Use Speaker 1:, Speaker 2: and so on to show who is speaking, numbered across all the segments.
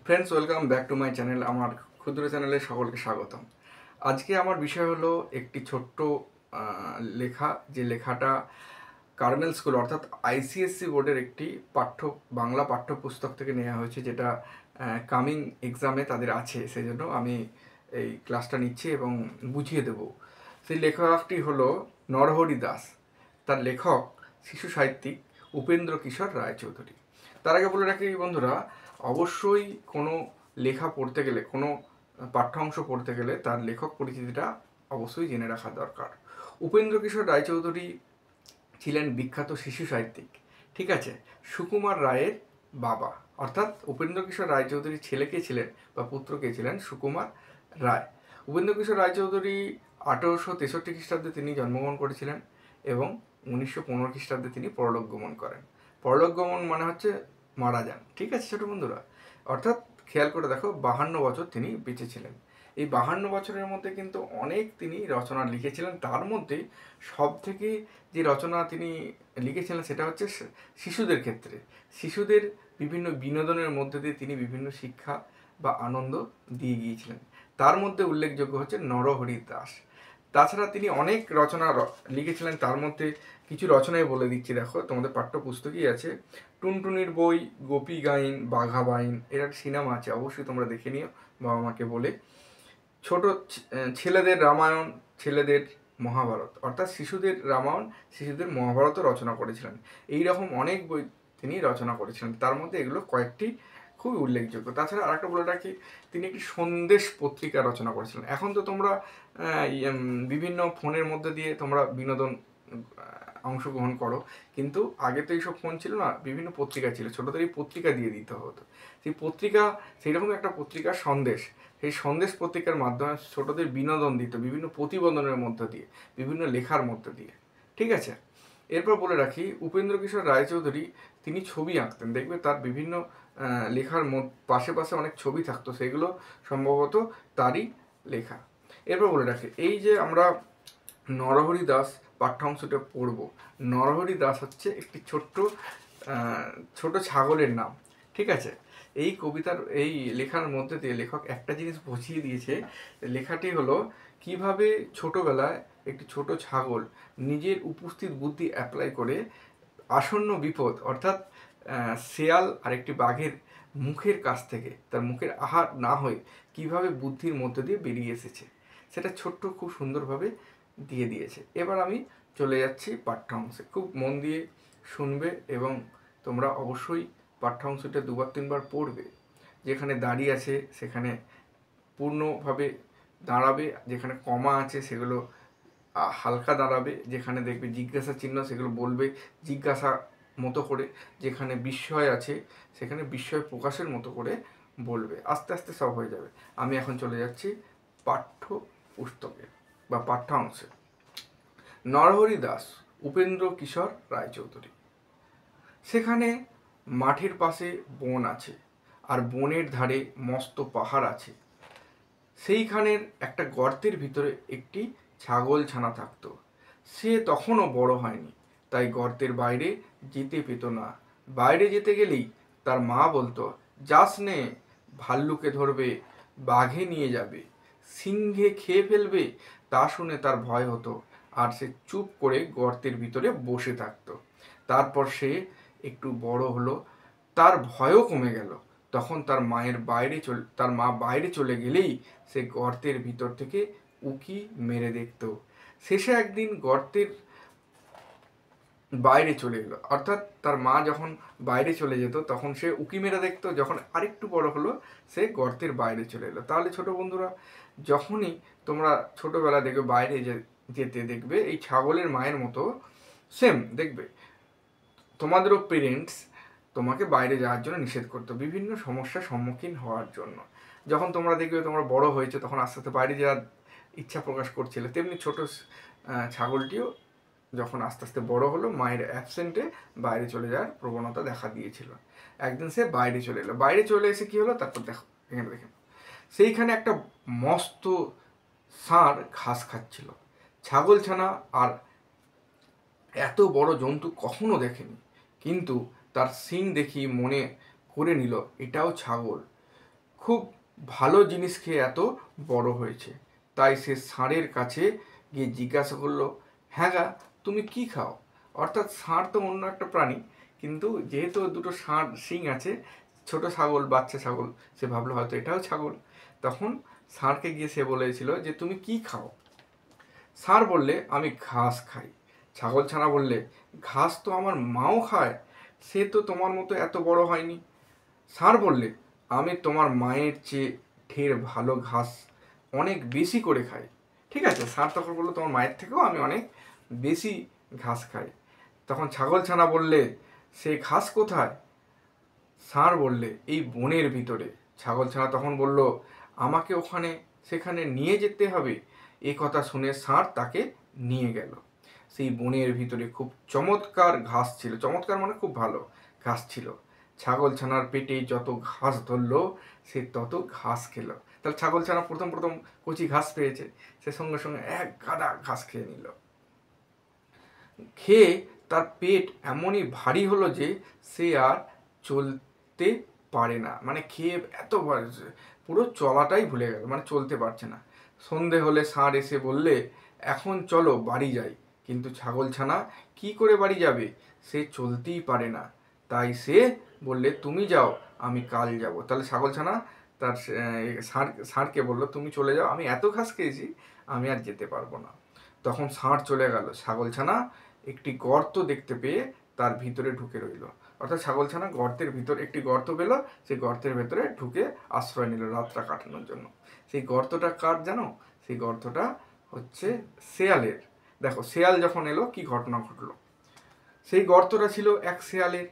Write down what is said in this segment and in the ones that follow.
Speaker 1: Friends, welcome back to my channel. আমার ক্ষুদ্র চ্যানেলে সকলকে স্বাগতম। আজকে আমার বিষয় হলো একটি ছোট্ট লেখা, যে লেখাটা কার্নেল স্কুল অর্থাৎ আইসিএসসি বোর্ডের একটি বাংলা পাঠ্যপুস্তক থেকে নেওয়া হয়েছে, যেটা কামিং এক্সামে তাদের আছে। সেই জন্য আমি এই ক্লাসটা নিচ্ছি এবং বুঝিয়ে দেব। সেই লেখকটি হলো নরহরি দাস। তার লেখক শিশু সাহিত্যিক উপেন্দ্র কিশোর রায়চৌধুরী। তার আগে বলে রাখি বন্ধুরা, অবশ্যই কোনো লেখা পড়তে গেলে, কোনো পাঠ্যাংশ পড়তে গেলে তার লেখক পরিচিতিটা অবশ্যই জেনে রাখা দরকার। উপেন্দ্র কিশোর রায়চৌধুরী ছিলেন বিখ্যাত শিশু সাহিত্যিক, ঠিক আছে। সুকুমার রায়ের বাবা, অর্থাৎ উপেন্দ্র কিশোর রায়চৌধুরীর ছেলে কে ছিলেন বা পুত্র কে ছিলেন? সুকুমার রায়। উপেন্দ্র কিশোর রায়চৌধুরী 1863 খ্রিস্টাব্দে তিনি জন্মগ্রহণ করেছিলেন এবং 1915 খ্রিস্টাব্দে তিনি পরলোক গমন করেন। পরলোক গমন মানে হচ্ছে মারা যান, ঠিক আছে ছোট বন্ধুরা। অর্থাৎ খেয়াল করে দেখো, 52 বছর তিনি বেঁচে ছিলেন। এই 52 বছরের মধ্যে কিন্তু অনেক তিনি রচনা লিখেছিলেন। তার মধ্যে সব থেকে যে রচনা তিনি লিখেছিলেন সেটা হচ্ছে শিশুদের ক্ষেত্রে, শিশুদের বিভিন্ন বিনোদনের মধ্যে দিয়ে তিনি বিভিন্ন শিক্ষা বা আনন্দ দিয়ে গিয়েছিলেন। তার মধ্যে উল্লেখযোগ্য হচ্ছে নরহরি দাস। তাছাড়া তিনি অনেক রচনা লিখেছিলেন। তার মধ্যে কিছু রচনাই বলে দিচ্ছি, দেখো তোমাদের পাঠ্যপুস্তকই আছে। টুনটুনির বই, গোপী গাইন, বাঘা বাইন, এর একটা সিনেমা আছে, অবশ্যই তোমরা দেখে নিও বাবা মাকে বলে। ছোট ছেলেদের রামায়ণ, ছেলেদের মহাভারত, অর্থাৎ শিশুদের রামায়ণ, শিশুদের মহাভারতও রচনা করেছিলেন। এই রকম অনেক বই তিনি রচনা করেছিলেন। তার মধ্যে এগুলো কয়েকটি খুবই উল্লেখযোগ্য। তাছাড়া আরেকটা বলে রাখি, তিনি একটি সন্দেশ পত্রিকা রচনা করেছিলেন। এখন তো তোমরা বিভিন্ন ফোনের মধ্যে দিয়ে তোমরা বিনোদন অংশগ্রহণ করো, কিন্তু আগে তো এইসব ফোন ছিল না, বিভিন্ন পত্রিকা ছিল, ছোটোদেরই পত্রিকা দিয়ে দিতে হতো। সেই পত্রিকা, সেই রকম একটা পত্রিকা সন্দেশ, সেই সন্দেশ পত্রিকার মাধ্যমে ছোটদের বিনোদন দিত বিভিন্ন প্রতিবেদনের মধ্য দিয়ে, বিভিন্ন লেখার মধ্য দিয়ে, ঠিক আছে। এরপর বলে রাখি, উপেন্দ্র কিশোর রায়চৌধুরী তিনি ছবি আঁকতেন। দেখবে তার বিভিন্ন লেখার পাশে পাশে অনেক ছবি থাকতো, সেগুলো সম্ভবত তারই লেখা। এরপর বলে রাখি, এই যে আমরা নরহরি দাস পাঠ্যাংশটা পড়ব, নরহরি দাস হচ্ছে একটি ছোট ছাগলের নাম, ঠিক আছে। এই কবিতার, এই লেখার মধ্যে দিয়ে লেখক একটা জিনিস বুঝিয়ে দিয়েছে। লেখাটি হলো কিভাবে ছোটবেলায় একটি ছোট ছাগল নিজের উপস্থিত বুদ্ধি অ্যাপ্লাই করে আসন্ন বিপদ, অর্থাৎ শেয়াল আর একটি বাঘের মুখের কাছ থেকে, তার মুখের আহার না হয়ে কিভাবে বুদ্ধির মধ্যে দিয়ে বেরিয়ে এসেছে, সেটা ছোট্ট খুব সুন্দরভাবে দিয়ে দিয়েছে। এবার আমি চলে যাচ্ছি পাঠ্যাংশে। খুব মন দিয়ে শুনবে এবং তোমরা অবশ্যই পাঠ্যাংশটা দুবার তিনবার পড়বে। যেখানে দাঁড়িয়ে আছে সেখানে পূর্ণভাবে দাঁড়াবে, যেখানে কমা আছে সেগুলো হালকা দাঁড়াবে, যেখানে দেখবে জিজ্ঞাসা চিহ্ন সেগুলো বলবে জিজ্ঞাসা মতো করে, যেখানে বিস্ময় আছে সেখানে বিস্ময় প্রকাশের মতো করে বলবে। আস্তে আস্তে সব হয়ে যাবে। আমি এখন চলে যাচ্ছি পাঠ্য পুস্তকে বা পাঠ্যাংশে। নরহরি দাস, উপেন্দ্র কিশোর রায়চৌধুরী। সেখানে মাঠের পাশে বন আছে, আর বনের ধারে মস্ত পাহাড় আছে। সেইখানের একটা গর্তের ভিতরে একটি ছাগল ছানা থাকতো। সে তখনও বড় হয়নি, তাই গর্তের বাইরে যেতে পেত না। বাইরে যেতে গেলেই তার মা বলতো, যাস নে, ভাল্লুকে ধরবে, বাঘে নিয়ে যাবে, সিংহে খেয়ে ফেলবে। তা শুনে তার ভয় হতো, আর সে চুপ করে গর্তের ভিতরে বসে থাকতো। তারপর সে একটু বড় হলো, তার ভয়ও কমে গেল। তখন তার মা বাইরে চলে গেলেই সে গর্তের ভিতর থেকে উঁকি মেরে দেখত। শেষে একদিন গর্তের বাইরে চলে এলো, অর্থাৎ তার মা যখন বাইরে চলে যেত তখন সে উঁকি মেরে দেখতো। যখন আরেকটু বড় হলো সে গর্তের বাইরে চলে এলো। তাহলে ছোট বন্ধুরা, যখনই তোমরা ছোটবেলা দেখবে বাইরে যেতে দেখবে এই ছাগলের মায়ের মতো সেম দেখবে, তোমাদেরও পেরেন্টস তোমাকে বাইরে যাওয়ার জন্য নিষেধ করতো বিভিন্ন সমস্যার সম্মুখীন হওয়ার জন্য। যখন তোমরা দেখবে তোমরা বড় হয়েছে তখন আস্তে আস্তে বাইরে যাওয়ার ইচ্ছা প্রকাশ করছিলে, তেমনি ছোট ছাগলটিও যখন আস্তে আস্তে বড় হলো মায়ের অ্যাবসেন্টে বাইরে চলে যাওয়ার প্রবণতা দেখা দিয়েছিল। একদিন সে বাইরে চলে এলো, বাইরে চলে এসে কী হলো তারপর দেখো, এখানে দেখেন সেইখানে একটা মস্ত ষাঁড় ঘাস খাচ্ছিল। ছাগলছানা আর এত বড় জন্তু কখনো দেখেনি, কিন্তু তার শিং দেখি মনে করে নিল এটাও ছাগল। খুব ভালো জিনিস খেয়ে এত বড় হয়েছে। তাই সে ষাঁড়ের কাছে গিয়ে জিজ্ঞাসা করলো, হ্যাঁ গা, তুমি কি খাও? অর্থাৎ ষাঁড় তো অন্য একটা প্রাণী, কিন্তু যেহেতু দুটো ষাঁড় শিং আছে, ছোট ছাগল, বাচ্চা ছাগল, সে ভাবলো হয়তো এটাও ছাগল। তখন ষাঁড়কে গিয়ে সে বলেছিল যে তুমি কি খাও? ষাঁড় বললে, আমি ঘাস খাই। ছাগলছানা বললে, ঘাস তো আমার মাও খায়, সে তো তোমার মতো এত বড় হয়নি। ষাঁড় বললে, আমি তোমার মায়ের চেয়ে ঢের ভালো ঘাস অনেক বেশি করে খাই। ঠিক আছে, ষাঁড় তখন বললো, তোমার মায়ের থেকেও আমি অনেক বেশি ঘাস খাই। তখন ছাগলছানা বললে, সে ঘাস কোথায়? ষাঁড় বললে, এই বনের ভিতরে। ছাগলছানা তখন বলল, আমাকে ওখানে সেখানে নিয়ে যেতে হবে। এ কথা শুনে ষাঁড় তাকে নিয়ে গেল। সেই বনের ভিতরে খুব চমৎকার ঘাস ছিল, চমৎকার মানে খুব ভালো ঘাস ছিল। ছাগলছানার পেটে যত ঘাস ধরলো সে তত ঘাস খেলো। তাহলে ছাগলছানা প্রথম প্রথম কচি ঘাস পেয়েছে, সে সঙ্গে সঙ্গে এক গাদা ঘাস খেয়ে নিল। খেয়ে তার পেট এমনই ভারী হলো যে সে আর চলতে পারে না, মানে খেয়ে এত পুরো চলাটাই ভুলে গেল, মানে চলতে পারছে না। সন্ধে হলে ষাঁড় এসে বললে, এখন চলো বাড়ি যাই। কিন্তু ছাগলছানা কি করে বাড়ি যাবে? সে চলতেই পারে না। তাই সে বললে, তুমি যাও, আমি কাল যাব। তাহলে ছাগলছানা তার ষাঁড়কে বললো, তুমি চলে যাও, আমি এত ঘাস খেয়েছি, আমি আর যেতে পারবো না। তখন ষাঁড় চলে গেল। ছাগলছানা একটি গর্ত দেখতে পেয়ে তার ভিতরে ঢুকে রইল। অর্থাৎ ছাগলছানা গর্তের ভিতরে একটি গর্ত পেল, সেই গর্তের ভেতরে ঢুকে আশ্রয় নিল রাতটা কাটানোর জন্য। সেই গর্তটা কার জানো? সেই গর্তটা হচ্ছে শেয়ালের। দেখো, শেয়াল যখন এলো কি ঘটনা ঘটলো। সেই গর্তটা ছিল এক শেয়ালের।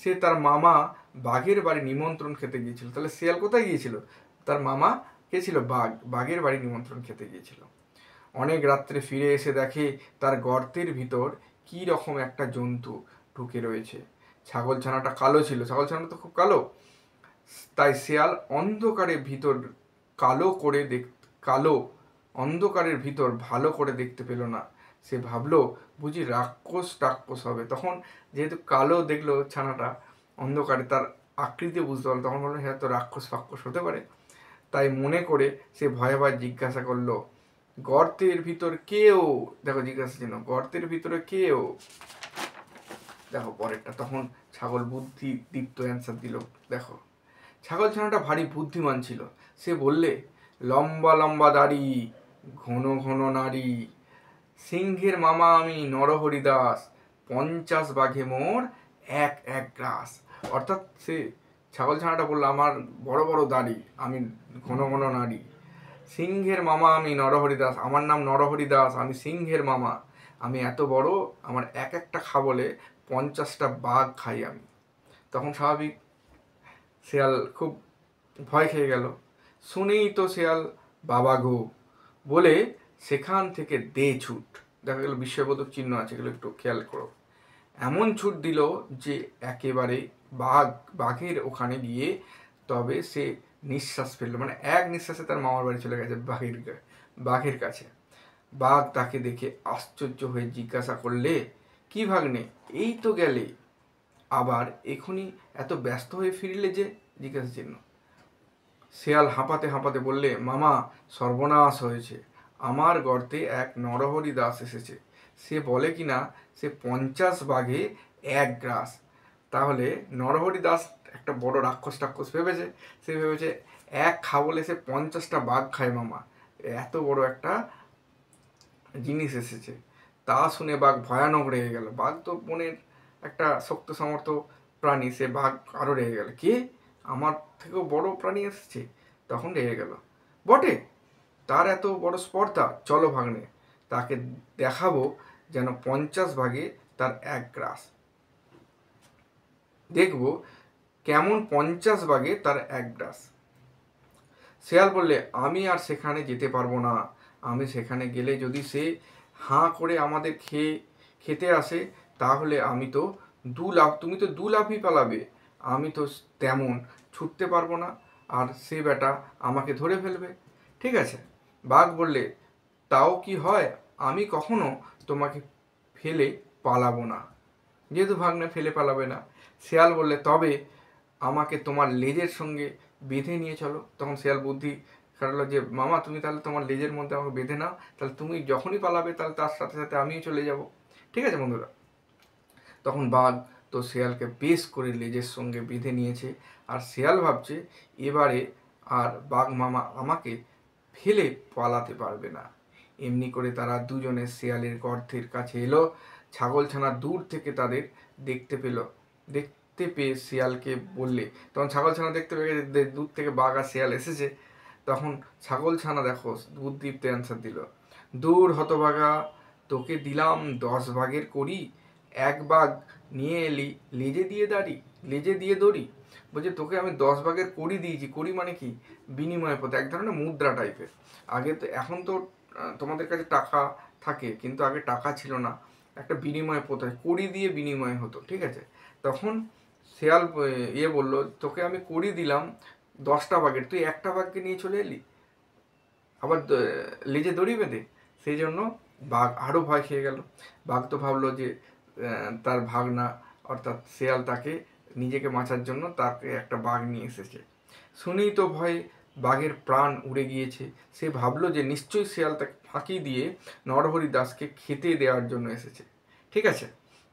Speaker 1: সে তার মামা বাঘের বাড়ি নিমন্ত্রণ খেতে গিয়েছিল। তাহলে শেয়াল কোথায় গিয়েছিল? তার মামা কে ছিল? বাঘ, বাঘের বাড়ি নিমন্ত্রণ খেতে গিয়েছিল। অনেক রাত্রে ফিরে এসে দেখে তার গর্তের ভিতর কি রকম একটা জন্তু ঢুকে রয়েছে। ছাগলছানাটা কালো ছিল, ছাগলছানাটা তো খুব কালো। তাই শেয়াল অন্ধকারের ভিতর কালো অন্ধকারের ভিতর ভালো করে দেখতে পেল না। সে ভাবলো বুঝি রাক্ষস হবে। তখন যেহেতু কালো দেখলো ছানাটা অন্ধকারে, তার আকৃতি বুঝতে পারলো, তখন বললো হ্যাঁ, তো রাক্ষস ফাক্ষস হতে পারে। তাই মনে করে সে ভয়ে ভয়ে জিজ্ঞাসা করলো, গর্তের ভিতর কেউ? দেখো জিজ্ঞাসা চিহ্ন, গর্তের ভিতরে কেউ? দেখো পরেরটা, তখন ছাগল বুদ্ধি দীপ্ত অ্যান্সার দিল। দেখো, ছাগলছানাটা ভারী বুদ্ধিমান ছিল। সে বললে, লম্বা লম্বা দাড়ি, ঘন ঘন নাড়ি, সিংহের মামা আমি নরহরি দাস, 50 বাঘে মোর এক এক গ্রাস। অর্থাৎ সে ছাগলছানাটা বললো, আমার বড় বড় দাড়ি, আমি ঘন ঘন নাড়ি, সিংহের মামা আমি নরহরি দাস, আমার নাম নরহরি দাস, আমি সিংহের মামা, আমি এত বড়, আমার এক একটা খাবলে 50টা বাঘ খাই আমি। তখন স্বাভাবিক শেয়াল খুব ভয় খেয়ে গেল। শুনেই তো শেয়াল বাবা গো বলে সেখান থেকে দে ছুট। দেখা গেল বিস্ময়বোধক চিহ্ন আছে, এগুলো একটু খেয়াল করো। এমন ছুট দিল যে একেবারে বাঘের ওখানে গিয়ে তবে সে নিঃশ্বাস ফেললো, মানে এক নিঃশ্বাসে তার মামার বাড়ি চলে গেছে বাঘের কাছে। বাঘ তাকে দেখে আশ্চর্য হয়ে জিজ্ঞাসা করলে, কি ভাগ্নে, এই তো গেলে, আবার এখনই এত ব্যস্ত হয়ে ফিরলে যে? জিজ্ঞাসা চিহ্ন। শেয়াল হাঁপাতে হাঁপাতে বললে, মামা, সর্বনাশ হয়েছে, আমার গর্তে এক নরহরি দাস এসেছে। সে বলে কিনা সে 50 বাঘে এক গ্রাস। তাহলে নরহরি দাস একটা বড় রাক্ষস ভেবেছে। সে ভেবেছে এক খাবলে সে 50টা বাঘ খায় মামা, এত বড় একটা জিনিস এসেছে। তা শুনে বাঘ ভয়ানক রেগে গেল। বাঘ তো বনের একটা শক্ত সামর্থ্য প্রাণী, সে বাঘ আরও রেগে গেল, কে আমার থেকেও বড় প্রাণী এসেছে। তখন রেগে গেল, বটে, তার এত বড় স্পর্ধা, চলো ভাগ্নে, তাকে দেখাবো যেন 50 ভাগে তার এক গ্রাস। দেখবো কেমন 50 ভাগে তার এক গ্রাস। শেয়াল বললে, আমি আর সেখানে যেতে পারবো না। আমি সেখানে গেলে যদি সে হাঁ করে আমাদের খেতে আসে, তাহলে আমি তো তুমি তো 2 লাফই পালাবে, আমি তো তেমন ছুটতে পারবো না, আর সে বেটা আমাকে ধরে ফেলবে। ঠিক আছে। বাঘ বললে, তাও কি হয়, আমি কখনো তোমাকে ফেলে পালাবো না, যেহেতু ভাগ্নে ফেলে পালাবে না। শেয়াল বললে, তবে আমাকে তোমার লেজের সঙ্গে বেঁধে নিয়ে চলো। তখন শিয়াল বুদ্ধি খাটালো যে মামা তুমি তাহলে তোমার লেজের মধ্যে আমাকে বেঁধে নাও, তাহলে তুমি যখনই পালাবে তাহলে তার সাথে সাথে আমিও চলে যাব। ঠিক আছে বন্ধুরা? তখন বাঘ তো শেয়ালকে বেশ করে লেজের সঙ্গে বেঁধে নিয়েছে, আর শেয়াল ভাবছে এবারে আর বাঘ মামা আমাকে ফেলে পালাতে পারবে না। এমনি করে তারা দুজনে শেয়ালের গর্তের কাছে এলো। ছাগলছানা দূর থেকে তাদের দেখতে পেল। দেখতে পেয়ে শিয়ালকে বললে, তখন ছাগলছানা দেখতে পেয়ে দূর থেকে বাঘ আর শিয়াল এসেছে। তখন ছাগলছানা দেখো বুদ্ধিপ্তে অ্যান্সার দিল, দূর হতভাগা, তোকে দিলাম 10 ভাগের করি, 1 ভাগ নিয়ে এলি লেজে দিয়ে দড়ি। বলছে তোকে আমি 10 ভাগের কড়ি দিয়েছি। কড়ি মানে কি? বিনিময় পথে, এক ধরনের মুদ্রা টাইপের। আগে তো, এখন তো তোমাদের কাছে টাকা থাকে, কিন্তু আগে টাকা ছিল না, একটা বিনিময় প্রথায় কড়ি দিয়ে বিনিময় হতো। ঠিক আছে? তখন শেয়াল বললো, তোকে আমি কড়ি দিলাম 10টা ভাগের, তুই 1টা ভাগকে নিয়ে চলে এলি, আবার লেজে দড়ি বেঁধে। সেই জন্য বাঘ আরও ভয় খেয়ে গেল। বাঘ তো ভাবলো যে তার ভাগনা অর্থাৎ শেয়াল তাকে নিজেকে বাঁচার জন্য তাকে একটা বাঘ নিয়ে এসেছে। শুনেই তো ভয়ে বাঘের প্রাণ উড়ে গিয়েছে। সে ভাবলো যে নিশ্চয়ই শেয়াল তাকে ফাঁকি দিয়ে নরহরি দাসকে খেতে দেওয়ার জন্য এসেছে। ঠিক আছে?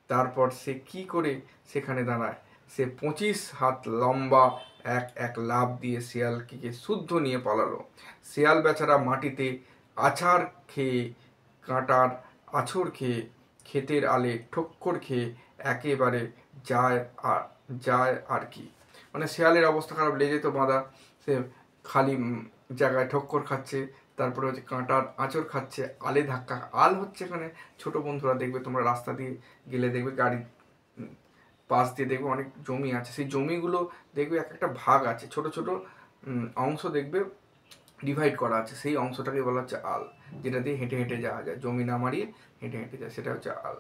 Speaker 1: তারপর সে কি করে সেখানে দাঁড়ায়, সে 25 হাত লম্বা এক লাফ দিয়ে শিয়ালকে শুদ্ধ নিয়ে পালালো। শিয়াল বেচারা মাটিতে আছাড় খেয়ে, কাঁটার আছড় খেয়ে, ক্ষেতের আলে ঠক্কর খেয়ে একেবারে যায় আর কি। মানে শিয়ালের অবস্থা খারাপ, লেগে তো বাঁধা, সে খালি জায়গায় ঠক্কর খাচ্ছে, তারপরে হচ্ছে কাঁটার আঁচড় খাচ্ছে, আলে ধাক্কা। আল হচ্ছে এখানে, ছোট বন্ধুরা দেখবে তোমরা রাস্তা দিয়ে গেলে দেখবে গাড়ি পাশ দিয়ে দেখবে অনেক জমি আছে, সেই জমিগুলো দেখবে এক একটা ভাগ আছে, ছোট ছোট অংশ দেখবে ডিভাইড করা আছে, সেই অংশটাকে বলা হচ্ছে আল, যেটা দিয়ে হেঁটে হেঁটে যাওয়া যায়, জমি না মারিয়ে হেঁটে হেঁটে যায়, সেটা হচ্ছে আল।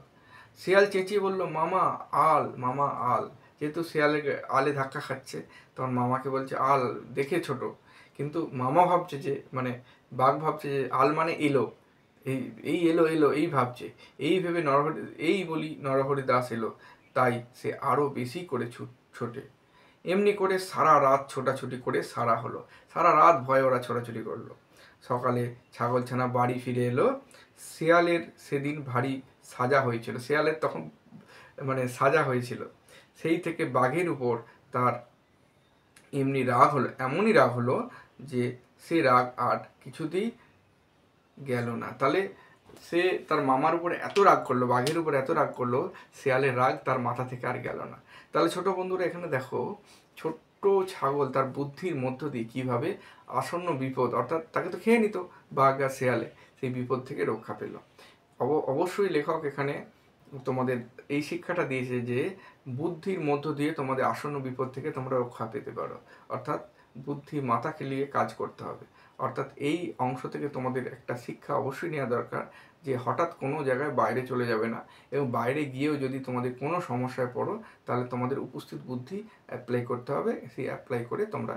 Speaker 1: শিয়াল চেঁচিয়ে বলল, মামা আল, মামা আল। যেহেতু শিয়ালে আলে ধাক্কা খাচ্ছে, তখন মামাকে বলছে আল দেখে ছোট, কিন্তু মামা ভাবছে যে, মানে বাঘ ভাবছে যে আল মানে এলো, এই এই এলো এই ভাবছে, এই ভেবে নরহরি দাস এলো, তাই সে আরও বেশি করে ছোটে। এমনি করে সারা রাত ছোটাছুটি করে সারা রাত ভয়ে ওরা ছোটাছুটি করলো। সকালে ছাগলছানা বাড়ি ফিরে এলো। শেয়ালের সেদিন ভারী সাজা হয়েছিল, শেয়ালের তখন মানে সাজা হয়েছিল। সেই থেকে বাঘের উপর তার এমনই রাগ হলো যে সে রাগ আর কিছুতেই গেল না। তাহলে সে তার মামার উপর এত রাগ করলো, বাঘের উপর এত রাগ করলো, শেয়ালের রাগ তার মাথা থেকে আর গেল না। তাহলে ছোট বন্ধুরা এখানে দেখো, ছোট্ট ছাগল তার বুদ্ধির মধ্য দিয়ে কীভাবে আসন্ন বিপদ, অর্থাৎ তাকে তো খেয়ে নিত বাঘ আর শেয়ালে, সেই বিপদ থেকে রক্ষা পেল। অবশ্যই লেখক এখানে তোমাদের এই শিক্ষাটা দিয়েছে যে বুদ্ধির মধ্য দিয়ে তোমাদের আসন্ন বিপদ থেকে তোমরা রক্ষা পেতে পারো, অর্থাৎ বুদ্ধি মাথা খেলিয়ে কাজ করতে হবে। অর্থাৎ এই অংশ থেকে তোমাদের একটা শিক্ষা অবশ্যই নেওয়া দরকার যে হঠাৎ কোনো জায়গায় বাইরে চলে যাবে না, এবং বাইরে গিয়েও যদি তোমাদের কোনো সমস্যায় পড়ো, তাহলে তোমাদের উপস্থিত বুদ্ধি অ্যাপ্লাই করতে হবে, সেই অ্যাপ্লাই করে তোমরা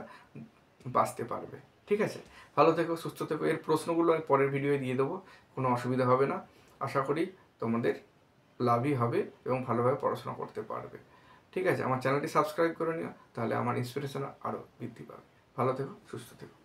Speaker 1: বাঁচতে পারবে। ঠিক আছে? ভালো থেকো, সুস্থ থেকো। এর প্রশ্নগুলো আমি পরের ভিডিওয়ে দিয়ে দেবো, কোনো অসুবিধা হবে না। আশা করি তোমাদের লাভই হবে এবং ভালোভাবে পড়াশোনা করতে পারবে। ঠিক আছে? আমার চ্যানেলটি সাবস্ক্রাইব করে নিও, তাহলে আমার ইন্সপিরেশন আরও বৃদ্ধি পাবে। ভালো থেকো, সুস্থ থেকো।